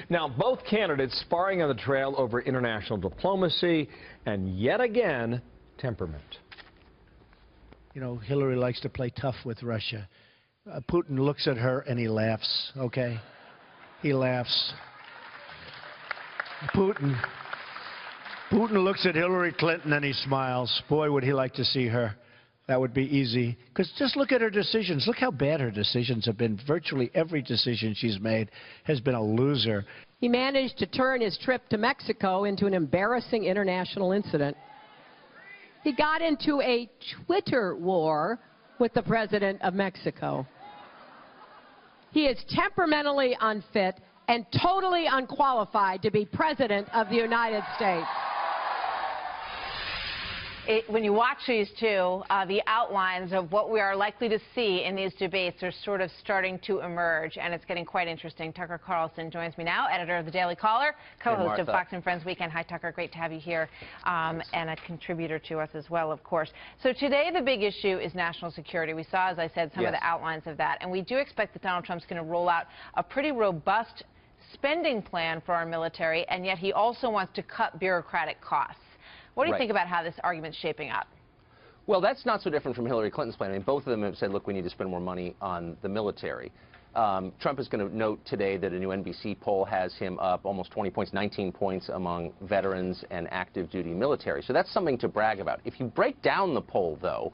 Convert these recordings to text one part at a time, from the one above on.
Now, both candidates sparring on the trail over international diplomacy and, yet again, temperament. You know, Hillary likes to play tough with Russia. Putin looks at her and he laughs, okay? He laughs. Putin looks at Hillary Clinton and he smiles. Boy, would he like to see her. That would be easy. Because just look at her decisions. Look how bad her decisions have been. Virtually every decision she's made has been a loser. He managed to turn his trip to Mexico into an embarrassing international incident. He got into a Twitter war with the president of Mexico. He is temperamentally unfit and totally unqualified to be president of the United States. When you watch these two, the outlines of what we are likely to see in these debates are sort of starting to emerge, and it's getting quite interesting. Tucker Carlson joins me now, editor of the Daily Caller, co-host of Fox & Friends Weekend. Hi, Tucker. Great to have you here, and a contributor to us as well, of course. So today the big issue is national security. We saw, as I said, some of the outlines of that, and we do expect that Donald Trump's going to roll out a pretty robust spending plan for our military, and yet he also wants to cut bureaucratic costs. What do you think about how this argument's shaping up? Well, that's not so different from Hillary Clinton's plan. I mean, both of them have said, look, we need to spend more money on the military. Trump is going to note today that a new NBC poll has him up almost 20 points, 19 points among veterans and active duty military. So that's something to brag about. If you break down the poll, though,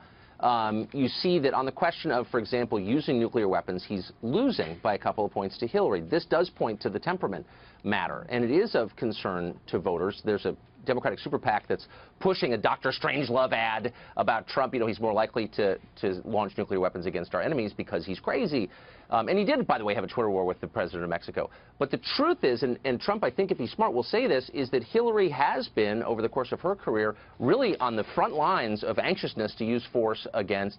you see that on the question of, for example, using nuclear weapons, he's losing by a couple of points to Hillary. This does point to the temperament matter, and it is of concern to voters. There's a Democratic super PAC that's pushing a Dr. Strangelove ad about Trump. You know, he's more likely to launch nuclear weapons against our enemies because he's crazy. And he did, by the way, have a Twitter war with the president of Mexico. But the truth is, and Trump, I think if he's smart, will say this, is that Hillary has been, over the course of her career, really on the front lines of anxiousness to use force against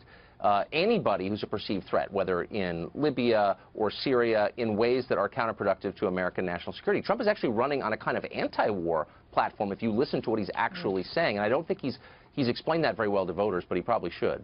anybody who's a perceived threat, whether in Libya or Syria, in ways that are counterproductive to American national security. Trump is actually running on a kind of anti-war platform if you listen to what he's actually saying. And I don't think he's explained that very well to voters, but he probably should.